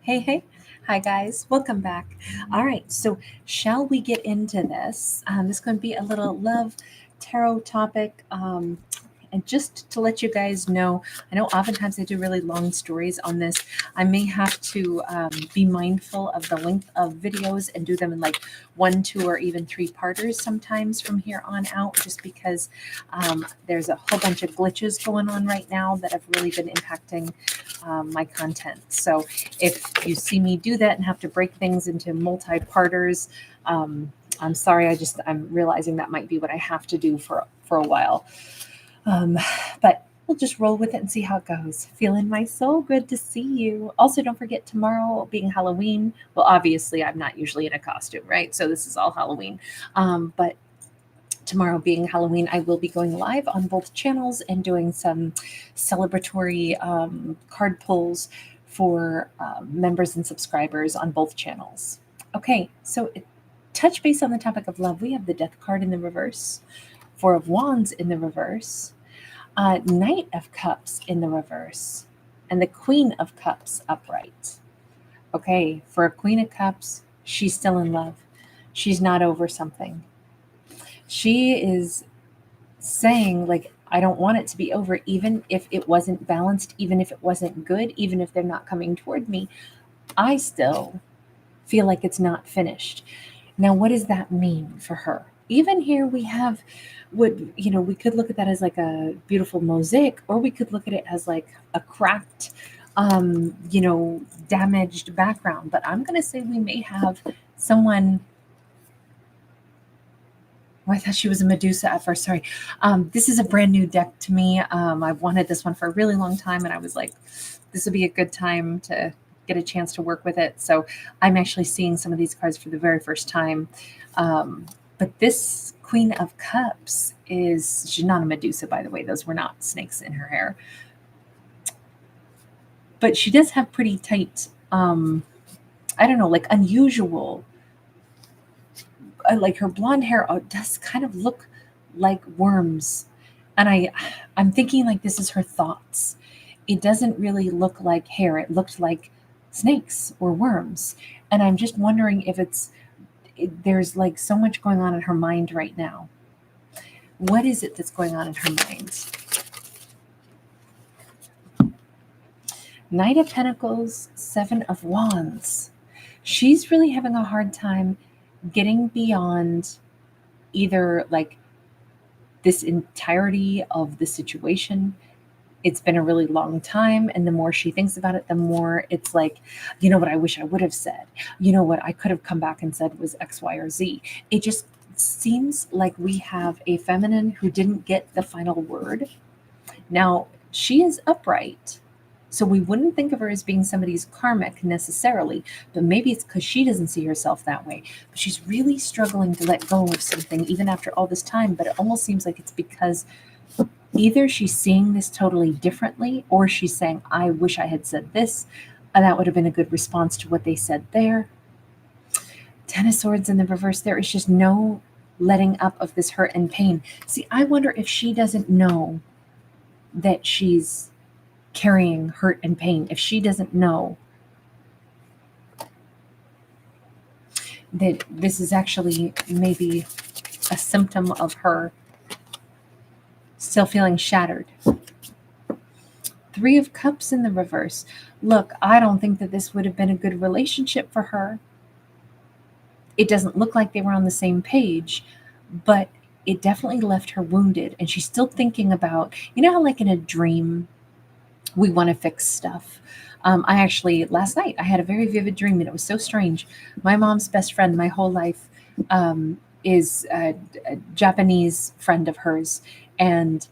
Hey, hey. Hi, guys. Welcome back. All right. So, shall we get into this? This is going to be a little love tarot topic. And just to let you guys know, I know oftentimes I do really long stories on this. I may have to be mindful of the length of videos and do them in like one, two, or even three parters sometimes from here on out, just because there's a whole bunch of glitches going on right now that have really been impacting my content. So if you see me do that and have to break things into multi-parters, I'm sorry. I'm realizing that might be what I have to do for a while. But we'll just roll with it and see how it goes. Feeling my soul. Good to see you. Also, don't forget tomorrow being Halloween. Well, obviously, I'm not usually in a costume, right? So this is all Halloween. But tomorrow being Halloween, I will be going live on both channels and doing some celebratory card pulls for members and subscribers on both channels. Okay, so touch base on the topic of love. We have the Death card in the reverse, Four of Wands in the reverse, Knight of Cups in the reverse, and the Queen of Cups upright. Okay, for a Queen of Cups, she's still in love. She's not over something. She is saying, like, I don't want it to be over, even if it wasn't balanced, even if it wasn't good, even if they're not coming toward me. I still feel like it's not finished. Now, what does that mean for her? Even here, we have we could look at that as like a beautiful mosaic, or we could look at it as like a cracked, damaged background. But I'm going to say we may have someone. Oh, I thought she was a Medusa at first. Sorry. This is a brand new deck to me. I've wanted this one for a really long time, and I was like, this would be a good time to get a chance to work with it. So I'm actually seeing some of these cards for the very first time. But this Queen of Cups she's not a Medusa, by the way. Those were not snakes in her hair. But she does have pretty tight, I don't know, like unusual, like her blonde hair does kind of look like worms. And I'm thinking like this is her thoughts. It doesn't really look like hair. It looked like snakes or worms. And I'm just wondering if there's like so much going on in her mind right now. What is it that's going on in her mind? Knight of Pentacles, Seven of Wands. She's really having a hard time getting beyond either like this entirety of the situation. It's been a really long time, and the more she thinks about it, the more it's like, you know what I wish I would have said, you know what I could have come back and said was X, Y, or Z. It just seems like we have a feminine who didn't get the final word. Now, she is upright, so we wouldn't think of her as being somebody's karmic necessarily, but maybe it's because she doesn't see herself that way. But she's really struggling to let go of something even after all this time, but it almost seems like it's because either she's seeing this totally differently, or she's saying, I wish I had said this, and that would have been a good response to what they said there. Ten of Swords in the reverse, there is just no letting up of this hurt and pain. See, I wonder if she doesn't know that she's carrying hurt and pain, if she doesn't know that this is actually maybe a symptom of her still feeling shattered. Three of Cups in the reverse. Look, I don't think that this would have been a good relationship for her. It doesn't look like they were on the same page, but it definitely left her wounded. And she's still thinking about, you know how like in a dream, we want to fix stuff. I actually, last night, I had a very vivid dream, and it was so strange. My mom's best friend my whole life is a Japanese friend of hers, and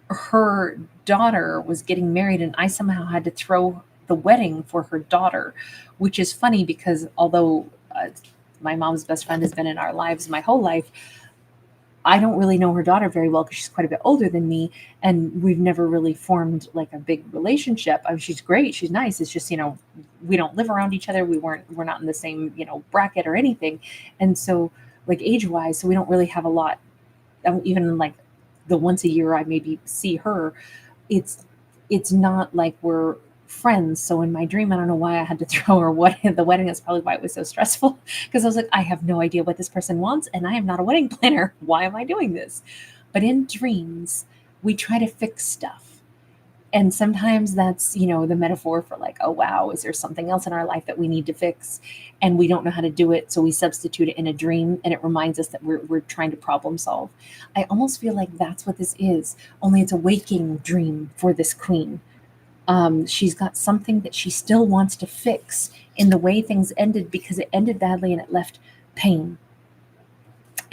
her daughter was getting married, and I somehow had to throw the wedding for her daughter, which is funny because although my mom's best friend has been in our lives my whole life, I don't really know her daughter very well because she's quite a bit older than me, and we've never really formed like a big relationship. I mean, she's great, she's nice. It's just, we don't live around each other. We're not in the same, bracket or anything. And so like age-wise, so we don't really have a lot, even like the once a year I maybe see her. It's not like we're friends. So in my dream, I don't know why I had to throw her the wedding. That's probably why it was so stressful, because I was like, I have no idea what this person wants, and I am not a wedding planner. Why am I doing this? But in dreams, we try to fix stuff. And sometimes that's, the metaphor for like, oh, wow, is there something else in our life that we need to fix? And we don't know how to do it. So we substitute it in a dream, and it reminds us that we're trying to problem solve. I almost feel like that's what this is, only it's a waking dream for this queen. She's got something that she still wants to fix in the way things ended, because it ended badly and it left pain.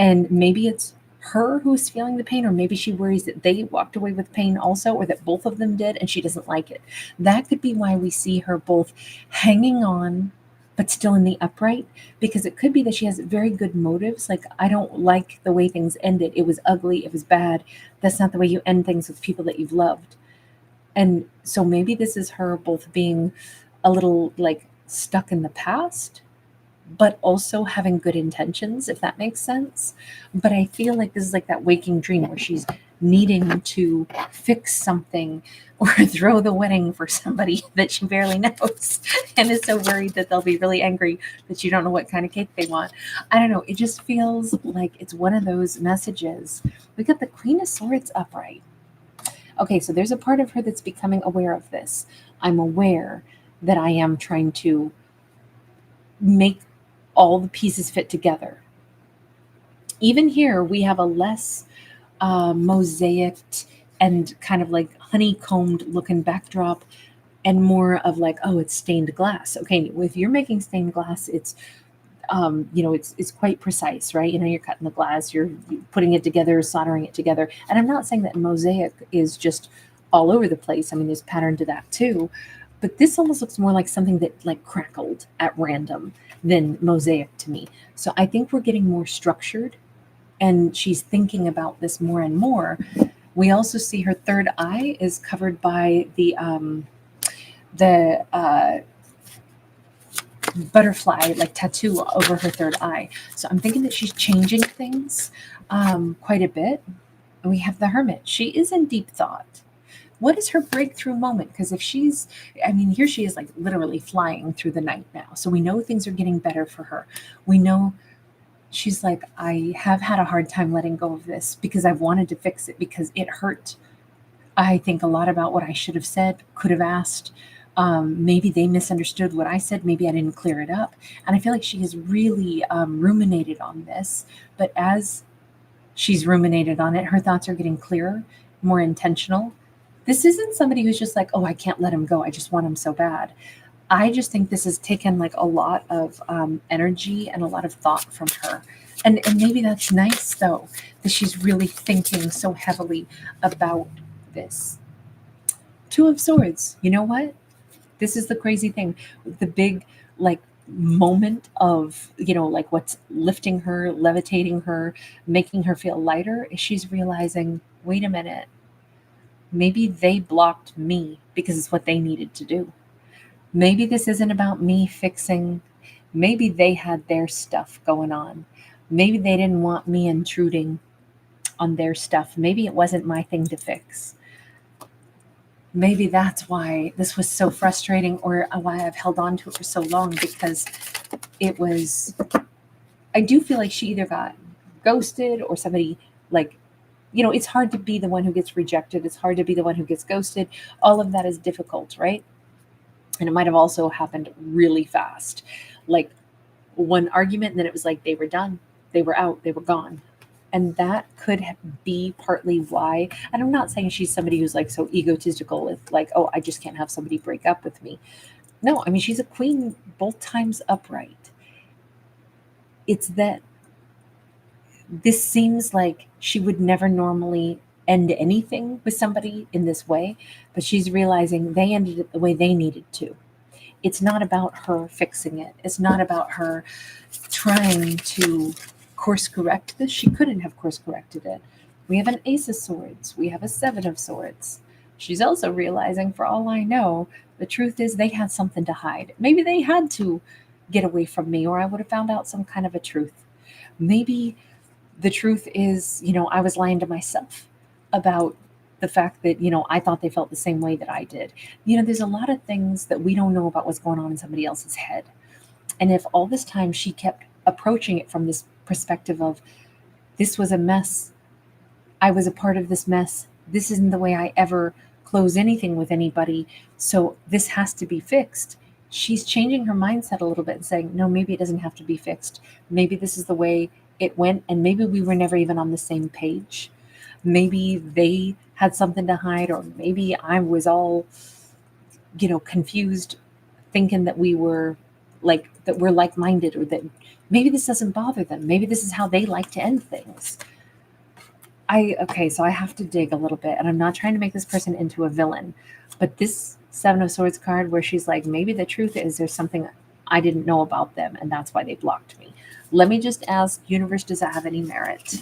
And maybe it's her who's feeling the pain, or maybe she worries that they walked away with pain also, or that both of them did and she doesn't like it. That could be why we see her both hanging on but still in the upright, because it could be that she has very good motives. Like, I don't like the way things ended. It was ugly. It was bad. That's not the way you end things with people that you've loved. And so maybe this is her both being a little like stuck in the past, but also having good intentions, if that makes sense. But I feel like this is like that waking dream where she's needing to fix something or throw the wedding for somebody that she barely knows and is so worried that they'll be really angry that you don't know what kind of cake they want. I don't know. It just feels like it's one of those messages. We got the Queen of Swords upright. Okay, so there's a part of her that's becoming aware of this. I'm aware that I am trying to make all the pieces fit together. Even here, we have a less mosaicked and kind of like honeycombed looking backdrop, and more of like, oh, it's stained glass. Okay, if you're making stained glass, it's it's quite precise, right? You're cutting the glass, you're putting it together, soldering it together. And I'm not saying that mosaic is just all over the place. I mean, there's pattern to that too. But this almost looks more like something that like crackled at random than mosaic to me. So I think we're getting more structured, and she's thinking about this more and more. We also see her third eye is covered by the butterfly like tattoo over her third eye. So I'm thinking that she's changing things quite a bit. And we have the Hermit. She is in deep thought. What is her breakthrough moment? Because if she's, I mean, here she is like literally flying through the night now. So we know things are getting better for her. We know she's like, I have had a hard time letting go of this because I've wanted to fix it because it hurt. I think a lot about what I should have said, could have asked. Maybe they misunderstood what I said. Maybe I didn't clear it up. And I feel like she has really ruminated on this. But as she's ruminated on it, her thoughts are getting clearer, more intentional. This isn't somebody who's just like, oh, I can't let him go. I just want him so bad. I just think this has taken like a lot of energy and a lot of thought from her. And maybe that's nice, though, that she's really thinking so heavily about this. Two of Swords. You know what? This is the crazy thing. The big, like, moment of, like what's lifting her, levitating her, making her feel lighter is she's realizing, wait a minute, maybe they blocked me because it's what they needed to do. Maybe this isn't about me fixing. Maybe they had their stuff going on. Maybe they didn't want me intruding on their stuff. Maybe it wasn't my thing to fix. Maybe that's why this was so frustrating, or why I've held on to it for so long, because it was, I do feel like she either got ghosted or somebody like, it's hard to be the one who gets rejected. It's hard to be the one who gets ghosted. All of that is difficult, right? And it might have also happened really fast. Like one argument, and then it was like they were done. They were out. They were gone. And that could be partly why. And I'm not saying she's somebody who's like so egotistical with like, oh, I just can't have somebody break up with me. No, I mean, she's a queen both times upright. It's that this seems like she would never normally end anything with somebody in this way, but she's realizing they ended it the way they needed to. It's not about her fixing it. It's not about her trying to course correct this. She couldn't have course corrected it. We have an Ace of Swords. We have a Seven of Swords. She's also realizing, for all I know, the truth is they had something to hide. Maybe they had to get away from me, or I would have found out some kind of a truth. Maybe the truth is, I was lying to myself about the fact that, I thought they felt the same way that I did. There's a lot of things that we don't know about what's going on in somebody else's head. And if all this time she kept approaching it from this perspective of, this was a mess, I was a part of this mess, this isn't the way I ever close anything with anybody, so this has to be fixed. She's changing her mindset a little bit and saying, no, maybe it doesn't have to be fixed. Maybe this is the way it went, and maybe we were never even on the same page. Maybe they had something to hide, or maybe I was all, confused, thinking that we're like-minded, or that maybe this doesn't bother them. Maybe this is how they like to end things. So I have to dig a little bit, and I'm not trying to make this person into a villain, but this Seven of Swords card where she's like, maybe the truth is there's something I didn't know about them, and that's why they blocked me. Let me just ask, universe, does that have any merit?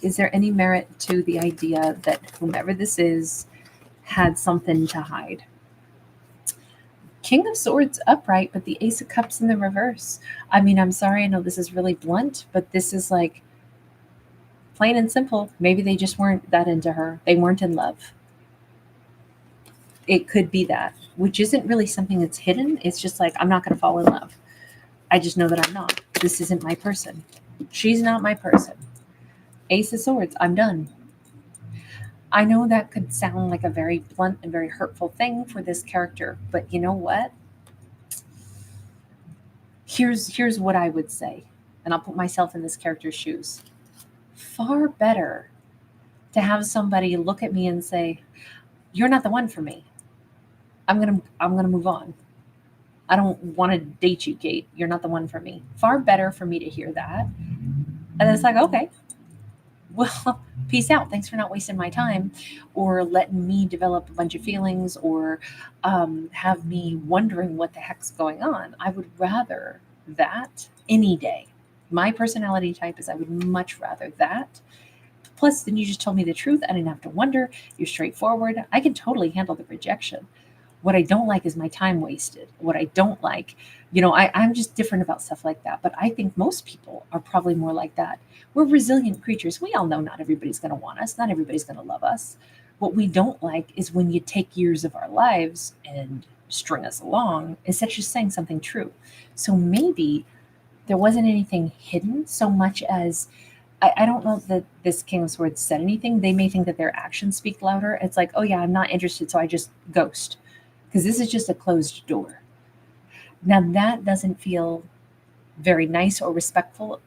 Is there any merit to the idea that whomever this is had something to hide? King of Swords upright, but the Ace of Cups in the reverse. I mean, I'm sorry, I know this is really blunt, but this is like, plain and simple, maybe they just weren't that into her. They weren't in love. It could be that, which isn't really something that's hidden. It's just like, I'm not going to fall in love. I just know that I'm not. This isn't my person. She's not my person. Ace of Swords, I'm done. I know that could sound like a very blunt and very hurtful thing for this character, but you know what? Here's what I would say, and I'll put myself in this character's shoes. Far better to have somebody look at me and say, you're not the one for me. I'm gonna move on. I don't want to date you, Kate. You're not the one for me. Far better for me to hear that. And it's like, okay, well, peace out. Thanks for not wasting my time or letting me develop a bunch of feelings, or have me wondering what the heck's going on. I would rather that any day. My personality type is I would much rather that. Plus, then you just told me the truth. I didn't have to wonder. You're straightforward. I can totally handle the rejection. What I don't like is my time wasted. What I don't like, I'm just different about stuff like that. But I think most people are probably more like that. We're resilient creatures. We all know not everybody's going to want us. Not everybody's going to love us. What we don't like is when you take years of our lives and string us along instead of just saying something true. So maybe there wasn't anything hidden so much as, I don't know that this King of Swords said anything. They may think that their actions speak louder. It's like, oh yeah, I'm not interested, so I just ghost. Because this is just a closed door. Now that doesn't feel very nice or respectful,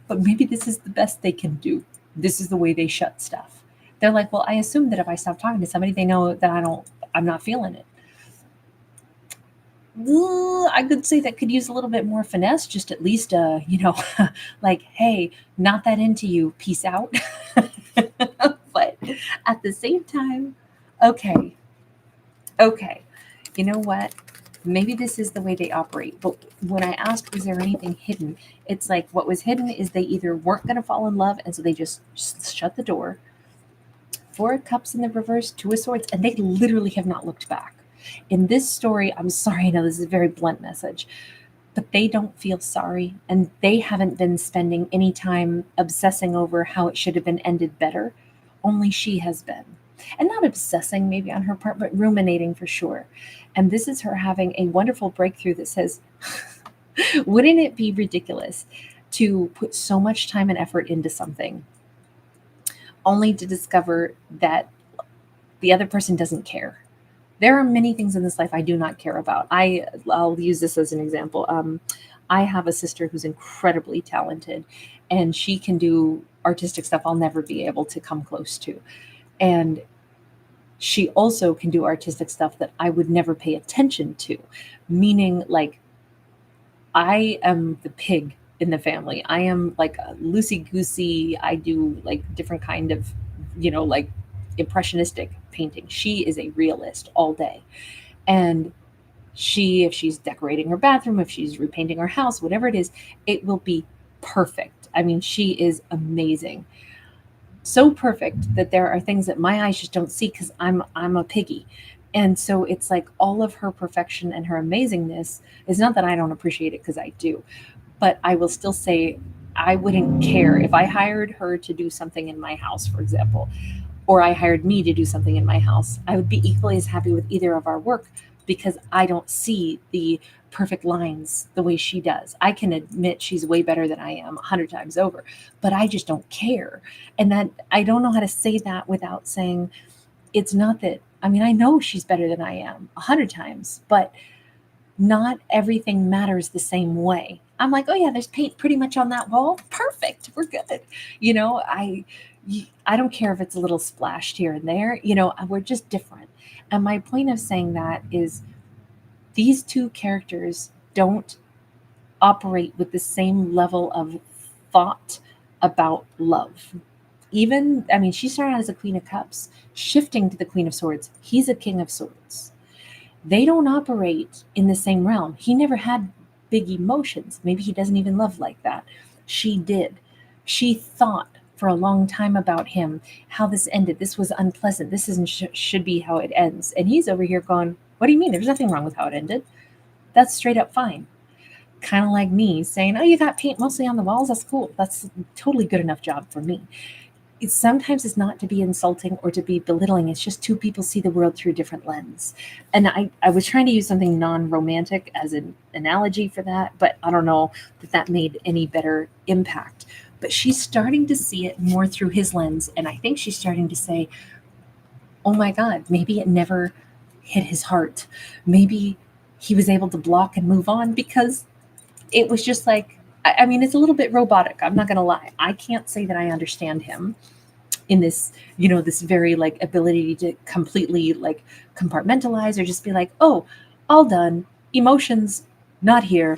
but maybe this is the best they can do. This is the way they shut stuff. They're like, well, I assume that if I stop talking to somebody, they know that I'm not feeling it. I could say that could use a little bit more finesse, just at least, like, hey, not that into you, peace out. But at the same time, okay, you know what? Maybe this is the way they operate. But when I asked, was there anything hidden? It's like what was hidden is they either weren't going to fall in love, and so they just shut the door. Four of Cups in the reverse, Two of Swords, and they literally have not looked back. In this story, I'm sorry, I know this is a very blunt message, but they don't feel sorry, and they haven't been spending any time obsessing over how it should have been ended better. Only she has been. And not obsessing maybe on her part, but ruminating for sure. And this is her having a wonderful breakthrough that says, wouldn't it be ridiculous to put so much time and effort into something only to discover that the other person doesn't care? There are many things in this life I do not care about. I'll use this as an example. I have a sister who's incredibly talented, and she can do artistic stuff I'll never be able to come close to. And she also can do artistic stuff that I would never pay attention to, meaning like I am the pig in the family. I am like a loosey-goosey. I do like different kind of, like impressionistic painting. She is a realist all day. And if she's decorating her bathroom, if she's repainting her house, whatever it is, it will be perfect. I mean, she is amazing. So perfect that there are things that my eyes just don't see because I'm a piggy. And so it's like all of her perfection and her amazingness is not that I don't appreciate it, because I do, but I will still say I wouldn't care if I hired her to do something in my house, for example, or I hired me to do something in my house, I would be equally as happy with either of our work because I don't see the perfect lines the way she does. I can admit she's way better than I am 100 times over, but I just don't care. And that I don't know how to say that without saying it's not that, I mean, I know she's better than I am 100 times, but not everything matters the same way. I'm like, oh yeah, there's paint pretty much on that wall. Perfect. We're good. You know, I don't care if it's a little splashed here and there. You know, we're just different. And my point of saying that is these two characters don't operate with the same level of thought about love. Even, I mean, she started out as a Queen of Cups, shifting to the Queen of Swords. He's a King of Swords. They don't operate in the same realm. He never had big emotions. Maybe he doesn't even love like that. She did. She thought for a long time about him, how this ended. This was unpleasant. This isn't should be how it ends. And he's over here going, what do you mean? There's nothing wrong with how it ended. That's straight up fine. Kind of like me saying, oh, you got paint mostly on the walls. That's cool. That's a totally good enough job for me. Sometimes it's not to be insulting or to be belittling. It's just two people see the world through a different lens. And I was trying to use something non-romantic as an analogy for that, but I don't know that made any better impact. But she's starting to see it more through his lens. And I think she's starting to say, oh my God, maybe it never hit his heart. Maybe he was able to block and move on because it was just like, I mean, it's a little bit robotic. I'm not going to lie. I can't say that I understand him in this, you know, this very like ability to completely like compartmentalize or just be like, oh, all done. Emotions, not here.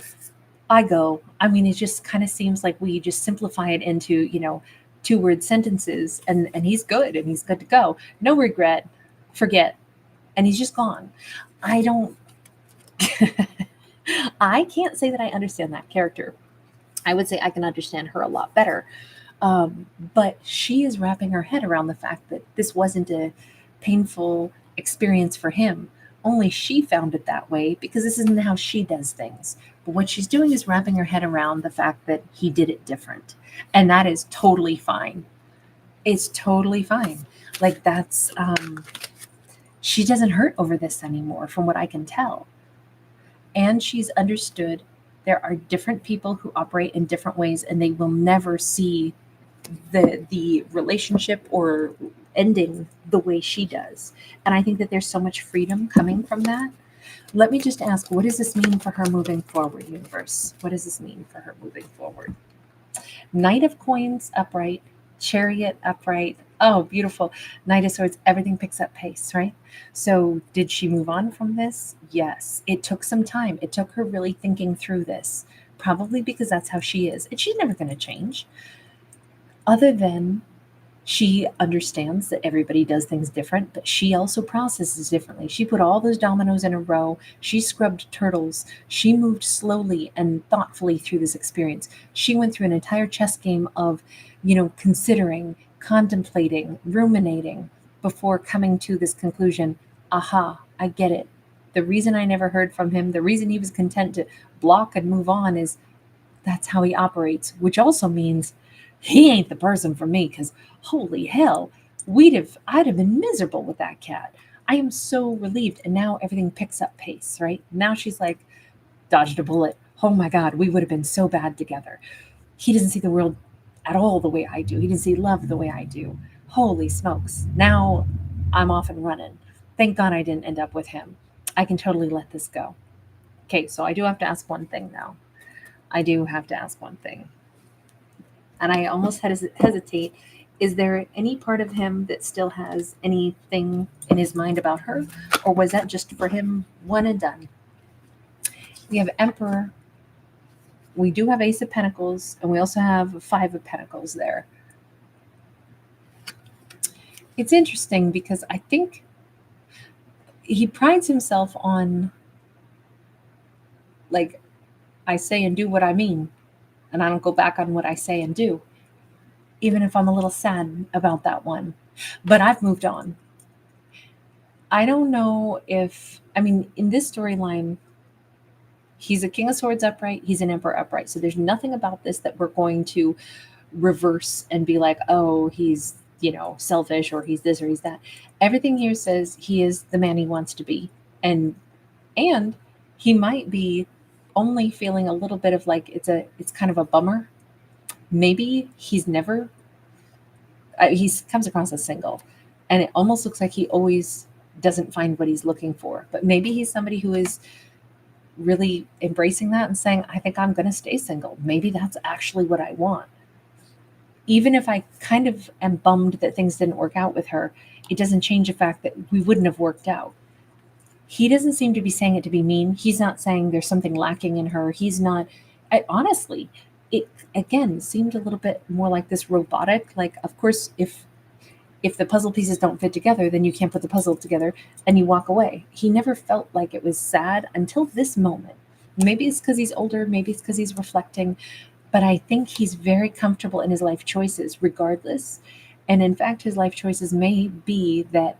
I go. I mean, it just kind of seems like we just simplify it into, you know, 2-word sentences and he's good and he's good to go. No regret, forget. And he's just gone. I don't, I can't say that I understand that character. I would say I can understand her a lot better. But she is wrapping her head around the fact that this wasn't a painful experience for him. Only she found it that way because this isn't how she does things. But what she's doing is wrapping her head around the fact that he did it different. And that is totally fine. It's totally fine. Like that's, she doesn't hurt over this anymore from what I can tell. And she's understood there are different people who operate in different ways and they will never see the relationship or ending the way she does. And I think that there's so much freedom coming from that. Let me just ask, what does this mean for her moving forward, universe? What does this mean for her moving forward? Knight of Coins upright, Chariot upright. Oh, beautiful. Knight of Swords, everything picks up pace, right? So did she move on from this? Yes. It took some time. It took her really thinking through this, probably because that's how she is. And she's never going to change. Other than she understands that everybody does things different, but she also processes differently. She put all those dominoes in a row. She scrubbed turtles. She moved slowly and thoughtfully through this experience. She went through an entire chess game of, you know, considering, contemplating, ruminating before coming to this conclusion. Aha, I get it. The reason I never heard from him, the reason he was content to block and move on is that's how he operates, which also means he ain't the person for me because holy hell, I'd have been miserable with that cat. I am so relieved. And now everything picks up pace, right? Now she's like, dodged a bullet. Oh my God, we would have been so bad together. He doesn't see the world at all the way I do. He doesn't see love the way I do. Holy smokes. Now I'm off and running. Thank God I didn't end up with him. I can totally let this go. Okay, so I do have to ask one thing now. I do have to ask one thing. And I almost hesitate. Is there any part of him that still has anything in his mind about her? Or was that just for him one and done? We have Emperor. We do have Ace of Pentacles. And we also have Five of Pentacles there. It's interesting because I think he prides himself on, like, I say and do what I mean. And I don't go back on what I say and do, even if I'm a little sad about that one. But I've moved on. I don't know if, I mean, in this storyline, he's a King of Swords upright, he's an Emperor upright. So there's nothing about this that we're going to reverse and be like, oh, he's selfish, or he's this or he's that. Everything here says he is the man he wants to be. And he might be only feeling a little bit of like it's kind of a bummer. Maybe he's never he comes across as single, and it almost looks like he always doesn't find what he's looking for. But maybe he's somebody who is really embracing that and saying, I think I'm going to stay single. Maybe that's actually what I want. Even if I kind of am bummed that things didn't work out with her, it doesn't change the fact that we wouldn't have worked out. He doesn't seem to be saying it to be mean. He's not saying there's something lacking in her. He's not. Honestly, it again seemed a little bit more like this robotic. Like, of course, if the puzzle pieces don't fit together, then you can't put the puzzle together, and you walk away. He never felt like it was sad until this moment. Maybe it's because he's older. Maybe it's because he's reflecting. But I think he's very comfortable in his life choices, regardless. And in fact, his life choices may be that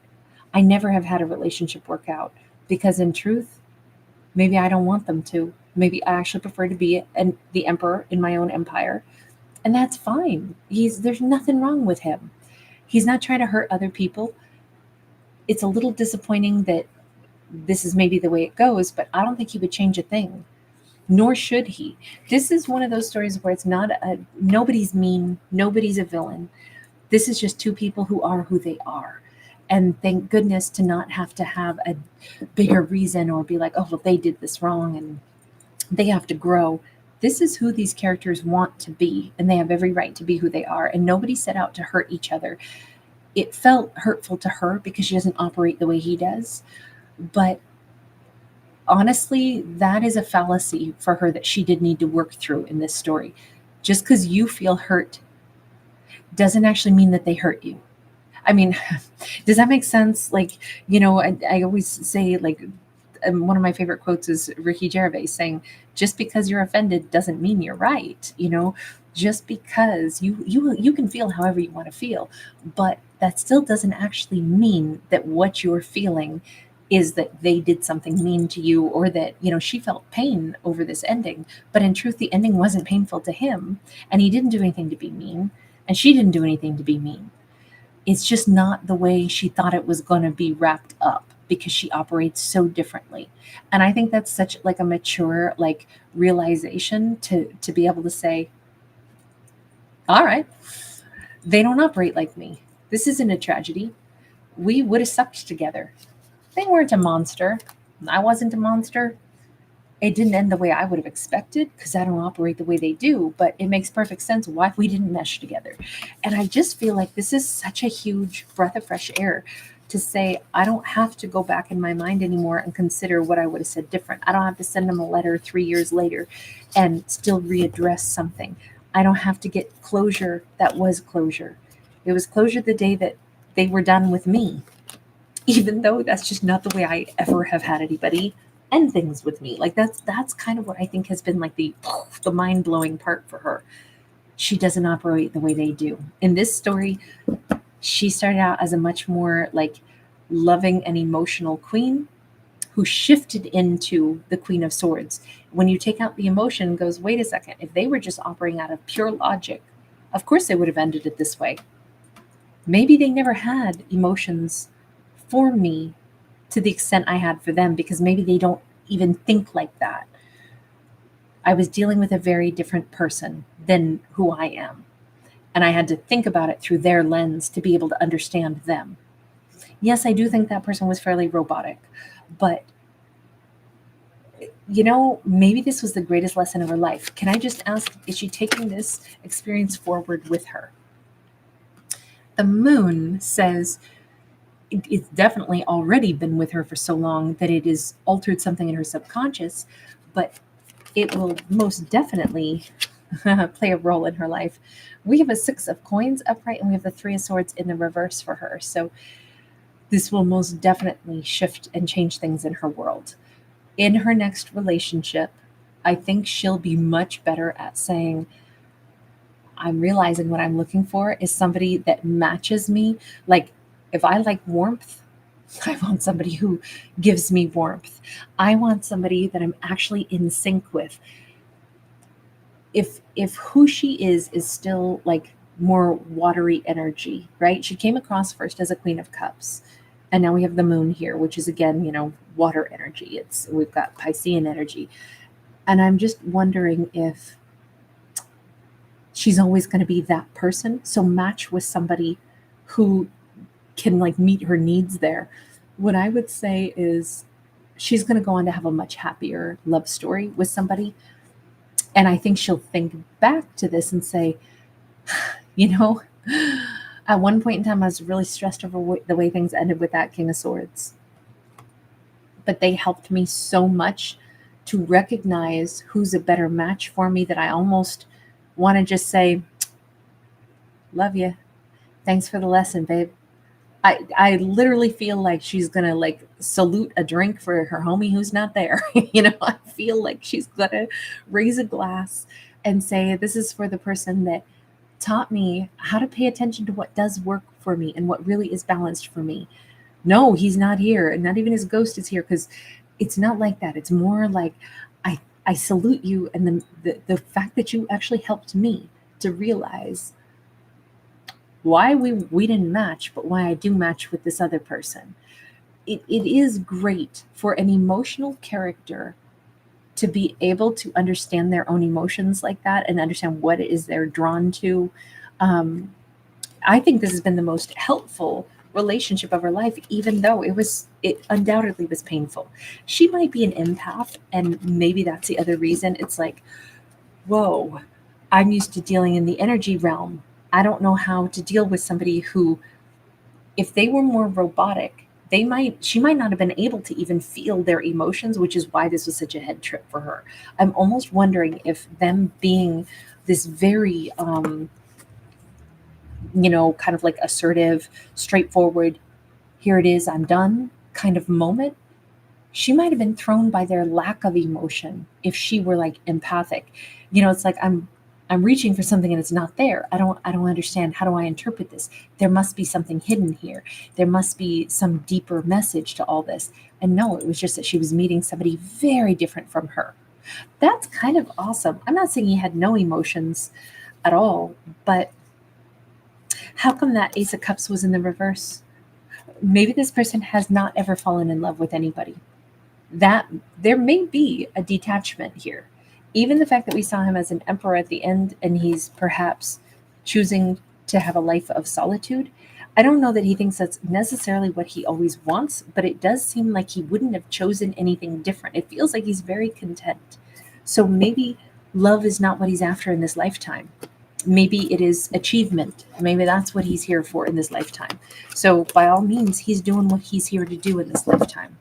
I never have had a relationship work out, because in truth, maybe I don't want them to. Maybe I actually prefer to be the emperor in my own empire. And that's fine. There's nothing wrong with him. He's not trying to hurt other people. It's a little disappointing that this is maybe the way it goes, but I don't think he would change a thing. Nor should he. This is one of those stories where it's not nobody's mean, nobody's a villain. This is just two people who are who they are. And thank goodness to not have to have a bigger reason or be like, oh, well, they did this wrong and they have to grow. This is who these characters want to be, and they have every right to be who they are. And nobody set out to hurt each other. It felt hurtful to her because she doesn't operate the way he does. But honestly, that is a fallacy for her that she did need to work through in this story. Just because you feel hurt doesn't actually mean that they hurt you. I mean, does that make sense? Like, I always say, like, one of my favorite quotes is Ricky Gervais saying, just because you're offended doesn't mean you're right. Just because you can feel however you want to feel, but that still doesn't actually mean that what you're feeling is that they did something mean to you, or that, she felt pain over this ending. But in truth, the ending wasn't painful to him, and he didn't do anything to be mean, and she didn't do anything to be mean. It's just not the way she thought it was going to be wrapped up, because she operates so differently. And I think that's such like a mature, like, realization to be able to say, all right, they don't operate like me. This isn't a tragedy. We would have sucked together. They weren't a monster. I wasn't a monster. It didn't end the way I would have expected, because I don't operate the way they do, but it makes perfect sense why we didn't mesh together. And I just feel like this is such a huge breath of fresh air to say, I don't have to go back in my mind anymore and consider what I would have said different. I don't have to send them a letter 3 years later and still readdress something. I don't have to get closure that was closure. It was closure the day that they were done with me, even though that's just not the way I ever have had anybody end things with me. Like, that's kind of what I think has been like the mind-blowing part for her. She doesn't operate the way they do. In this story, she started out as a much more like loving and emotional queen who shifted into the Queen of Swords. When you take out the emotion, goes, wait a second, if they were just operating out of pure logic, of course they would have ended it this way. Maybe they never had emotions for me to the extent I had for them, because maybe they don't even think like that. I was dealing with a very different person than who I am. And I had to think about it through their lens to be able to understand them. Yes, I do think that person was fairly robotic, but maybe this was the greatest lesson of her life. Can I just ask, is she taking this experience forward with her? The moon says it's definitely already been with her for so long that it has altered something in her subconscious, but it will most definitely play a role in her life. We have a 6 of coins upright, and we have the 3 of swords in the reverse for her. So this will most definitely shift and change things in her world. In her next relationship, I think she'll be much better at saying, I'm realizing what I'm looking for is somebody that matches me. Like, if I like warmth, I want somebody who gives me warmth. I want somebody that I'm actually in sync with. If who she is still like more watery energy, right? She came across first as a Queen of Cups. And now we have the moon here, which is again, water energy. We've got Piscean energy. And I'm just wondering if she's always going to be that person. So match with somebody who can like meet her needs there. What I would say is she's going to go on to have a much happier love story with somebody. And I think she'll think back to this and say, you know, at one point in time, I was really stressed over the way things ended with that King of Swords. But they helped me so much to recognize who's a better match for me that I almost want to just say, love you. Thanks for the lesson, babe. I literally feel like she's going to like salute a drink for her homie who's not there. I feel like she's going to raise a glass and say, this is for the person that taught me how to pay attention to what does work for me and what really is balanced for me. No, he's not here. And not even his ghost is here, because it's not like that. It's more like I salute you, and the fact that you actually helped me to realize why we didn't match, but why I do match with this other person. It is great for an emotional character to be able to understand their own emotions like that and understand what it is they're drawn to. I think this has been the most helpful relationship of her life, even though it undoubtedly was painful. She might be an empath, and maybe that's the other reason. It's like, whoa, I'm used to dealing in the energy realm. I don't know how to deal with somebody who, if they were more robotic, she might not have been able to even feel their emotions, which is why this was such a head trip for her. I'm almost wondering if them being this very kind of like assertive, straightforward, here it is, I'm done kind of moment, she might have been thrown by their lack of emotion if she were like empathic. It's like I'm reaching for something and it's not there. I don't understand. How do I interpret this? There must be something hidden here. There must be some deeper message to all this. And no, it was just that she was meeting somebody very different from her. That's kind of awesome. I'm not saying he had no emotions at all, but how come that Ace of Cups was in the reverse? Maybe this person has not ever fallen in love with anybody. That there may be a detachment here. Even the fact that we saw him as an emperor at the end, and he's perhaps choosing to have a life of solitude, I don't know that he thinks that's necessarily what he always wants, but it does seem like he wouldn't have chosen anything different. It feels like he's very content. So maybe love is not what he's after in this lifetime. Maybe it is achievement. Maybe that's what he's here for in this lifetime. So by all means, he's doing what he's here to do in this lifetime.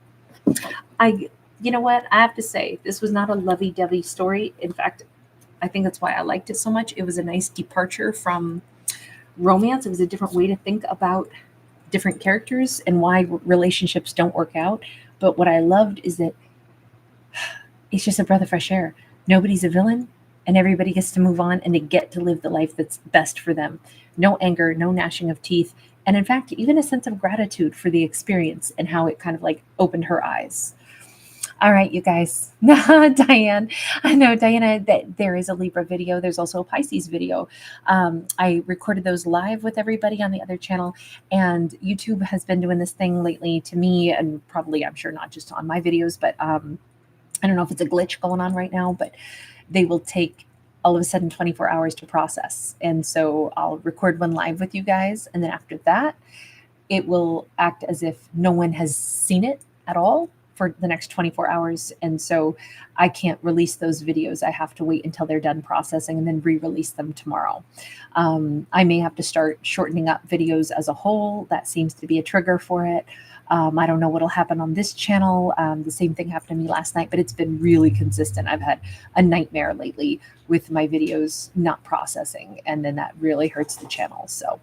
You know what? I have to say, this was not a lovey-dovey story. In fact, I think that's why I liked it so much. It was a nice departure from romance. It was a different way to think about different characters and why relationships don't work out. But what I loved is that it's just a breath of fresh air. Nobody's a villain, and everybody gets to move on and to get to live the life that's best for them. No anger, no gnashing of teeth. And in fact, even a sense of gratitude for the experience and how it kind of like opened her eyes. All right, you guys. Diane, I know, Diana, that there is a Libra video. There's also a Pisces video. I recorded those live with everybody on the other channel, and YouTube has been doing this thing lately to me, and probably, I'm sure, not just on my videos, but I don't know if it's a glitch going on right now, but they will take all of a sudden 24 hours to process. And so I'll record one live with you guys, and then after that, it will act as if no one has seen it at all for the next 24 hours. And so I can't release those videos. I have to wait until they're done processing and then re-release them tomorrow. I may have to start shortening up videos as a whole. That seems to be a trigger for it. I don't know what'll happen on this channel. The same thing happened to me last night, but it's been really consistent. I've had a nightmare lately with my videos not processing, and then that really hurts the channel. So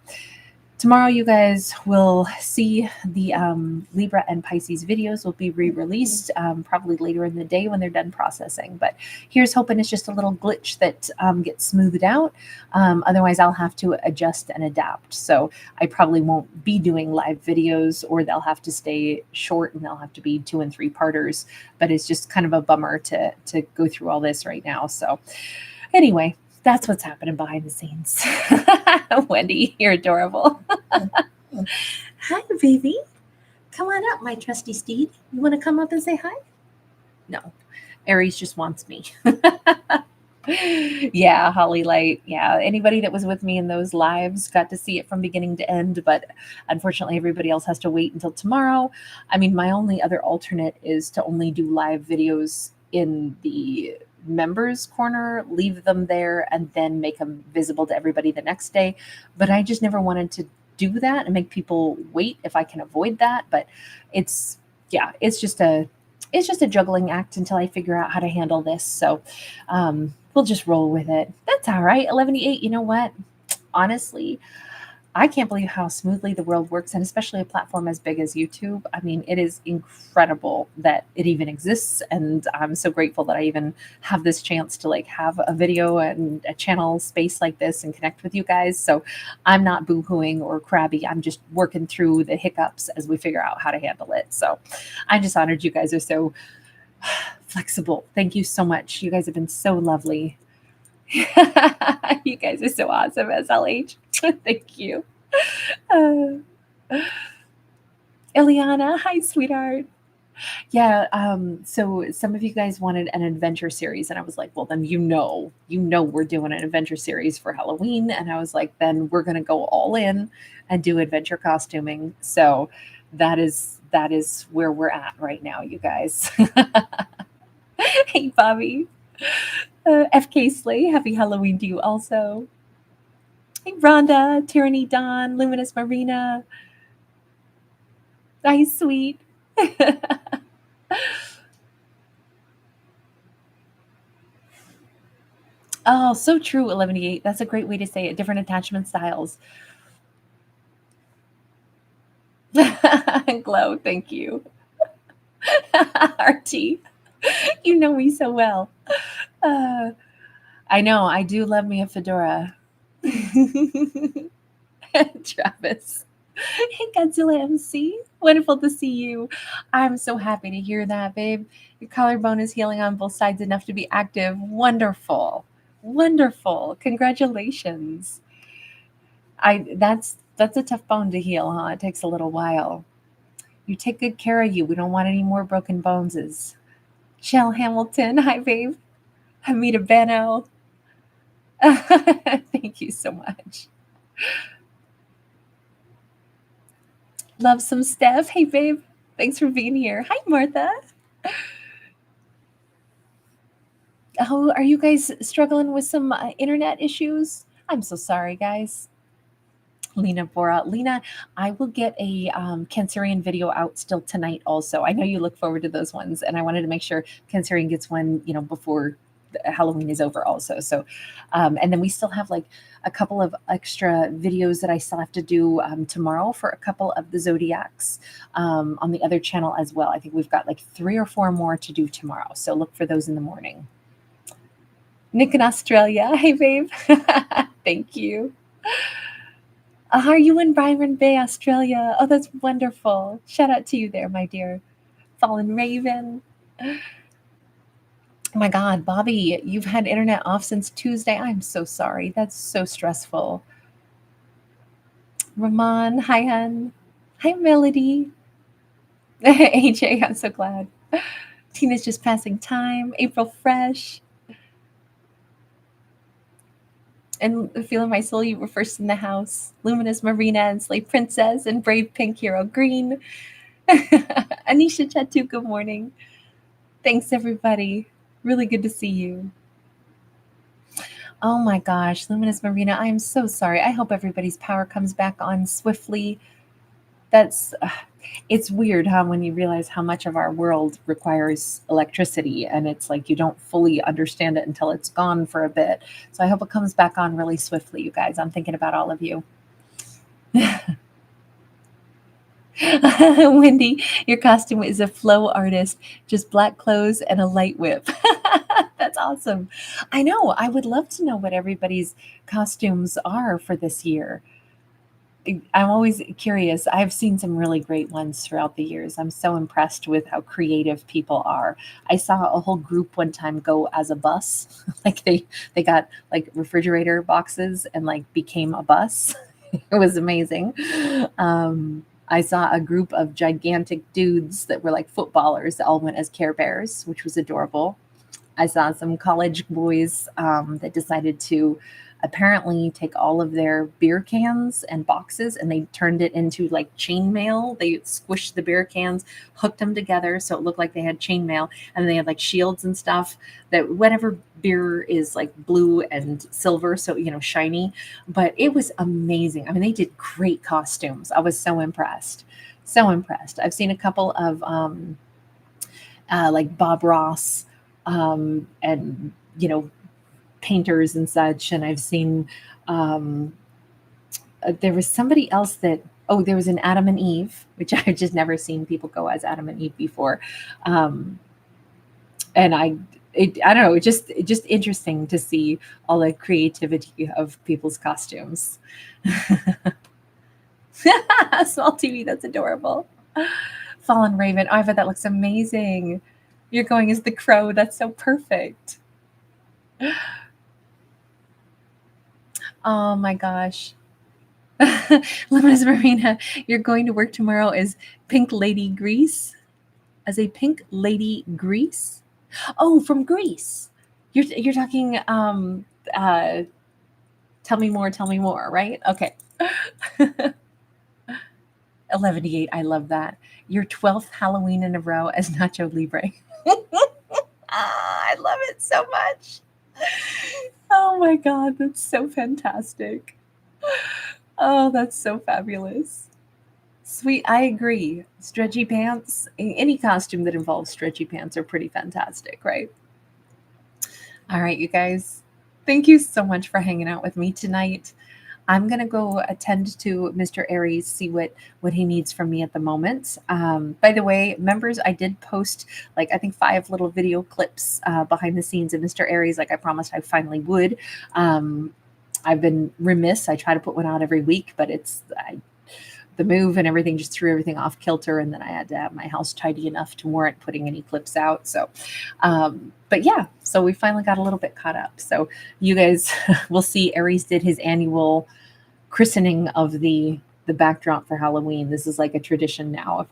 tomorrow, you guys will see the Libra and Pisces videos will be re-released probably later in the day when they're done processing. But here's hoping it's just a little glitch that gets smoothed out. Otherwise, I'll have to adjust and adapt. So I probably won't be doing live videos, or they'll have to stay short and they'll have to be 2 and 3 parters. But it's just kind of a bummer to go through all this right now. So anyway, that's what's happening behind the scenes. Wendy, you're adorable. Hi, baby. Come on up, my trusty steed. You want to come up and say hi? No, Aries just wants me. Yeah, Holly Light. Yeah, anybody that was with me in those lives got to see it from beginning to end, but unfortunately, everybody else has to wait until tomorrow. I mean, my only other alternate is to only do live videos in the members corner, leave them there, and then make them visible to everybody the next day. But I just never wanted to do that and make people wait if I can avoid that. But it's, yeah, it's just a juggling act until I figure out how to handle this. So we'll just roll with it. That's all right. 11:08. You know what? Honestly, I can't believe how smoothly the world works, and especially a platform as big as YouTube. I mean, it is incredible that it even exists, and I'm so grateful that I even have this chance to like have a video and a channel space like this and connect with you guys. So I'm not boo-hooing or crabby. I'm just working through the hiccups as we figure out how to handle it. So I'm just honored you guys are so flexible. Thank you so much. You guys have been so lovely. You guys are so awesome, SLH. Thank you. Uh, Ileana, hi, sweetheart. Yeah, so some of you guys wanted an adventure series, and I was like, well, then we're doing an adventure series for Halloween. And I was like, then we're gonna go all in and do adventure costuming. So that is where we're at right now, you guys. Hey, Bobby. FK Slay, happy Halloween to you also. Hey, Rhonda, Tyranny Dawn, Luminous Marina. Nice, sweet. Oh, so true, 11:8. That's a great way to say it. Different attachment styles. Glow, thank you. RT, you know me so well. Uh, I know, I do love me a fedora. Travis. Hey, Godzilla MC. Wonderful to see you. I'm so happy to hear that, babe. Your collarbone is healing on both sides enough to be active. Wonderful. Wonderful. Congratulations. That's a tough bone to heal, huh? It takes a little while. You take good care of you. We don't want any more broken boneses. Shell Hamilton. Hi, babe. Hamida Beno. Thank you so much. Love some Steph. Hey, babe. Thanks for being here. Hi, Martha. Oh, are you guys struggling with some internet issues? I'm so sorry, guys. Lena Bora. Lena, I will get a Cancerian video out still tonight also. I know you look forward to those ones, and I wanted to make sure Cancerian gets one, before Halloween is over also. So, and then we still have like a couple of extra videos that I still have to do tomorrow for a couple of the zodiacs on the other channel as well. I think we've got like 3 or 4 more to do tomorrow. So look for those in the morning. Nick in Australia. Hey, babe. Thank you. Are you in Byron Bay, Australia? Oh, that's wonderful. Shout out to you there, my dear. Fallen Raven. Oh my God, Bobby, you've had internet off since Tuesday. I'm so sorry. That's so stressful. Ramon, hi, hun. Hi, Melody. AJ, I'm so glad. Tina's just passing time. April Fresh. And feeling my soul, you were first in the house. Luminous Marina and Slay Princess and Brave Pink Hero Green. Anisha Chatu, good morning. Thanks, everybody. Really good to see you. Oh my gosh, Luminous Marina, I'm so sorry. I hope everybody's power comes back on swiftly. It's weird, huh, when you realize how much of our world requires electricity, and it's like you don't fully understand it until it's gone for a bit. So I hope it comes back on really swiftly, you guys. I'm thinking about all of you. Wendy, your costume is a flow artist, just black clothes and a light whip. That's awesome. I know. I would love to know what everybody's costumes are for this year. I'm always curious. I've seen some really great ones throughout the years. I'm so impressed with how creative people are. I saw a whole group one time go as a bus. Like they got like refrigerator boxes and like became a bus. It was amazing. I saw a group of gigantic dudes that were like footballers that all went as Care Bears, which was adorable. I saw some college boys that decided to apparently take all of their beer cans and boxes and they turned it into like chainmail. They squished the beer cans, hooked them together so it looked like they had chainmail, and they had like shields and stuff that whatever beer is like blue and silver, so shiny. But it was amazing. I mean, they did great costumes. I was so impressed. So impressed. I've seen a couple of like Bob Ross and painters and such. And I've seen there was somebody else that there was an Adam and Eve, which I've just never seen people go as Adam and Eve before. And I don't know, just interesting to see all the creativity of people's costumes. Small TV, that's adorable. Fallen Raven. Oh, I bet that looks amazing. You're going as the crow. That's so perfect. Oh my gosh. Luminous Marina, you're going to work tomorrow as Pink Lady Grease? As a Pink Lady Grease? Oh, from Greece. You're talking tell me more, right? Okay. 11 I love that. Your 12th Halloween in a row as Nacho Libre. I love it so much. Oh my God, that's so fantastic. Oh, that's so fabulous. Sweet, I agree. Stretchy pants, any costume that involves stretchy pants are pretty fantastic, right? All right, you guys. Thank you so much for hanging out with me tonight. I'm gonna go attend to Mr. Aries, see what he needs from me at the moment. By the way, members, I did post like I think 5 little video clips behind the scenes of Mr. Aries, like I promised I finally would. I've been remiss. I try to put one out every week, but the move and everything just threw everything off kilter, and then I had to have my house tidy enough to warrant putting any clips out. So but yeah, so we finally got a little bit caught up. So you guys will see Aries did his annual christening of the backdrop for Halloween. This is like a tradition now.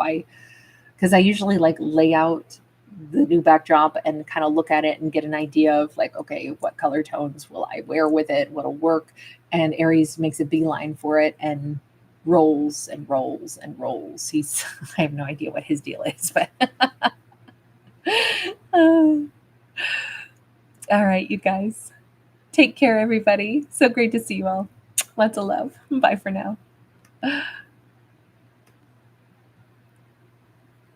Because I usually like lay out the new backdrop and kind of look at it and get an idea of like, okay, what color tones will I wear with it? What'll work? And Aries makes a beeline for it and rolls and rolls and rolls. I have no idea what his deal is, but all right, you guys, take care, everybody. So great to see you all. Lots of love. Bye for now.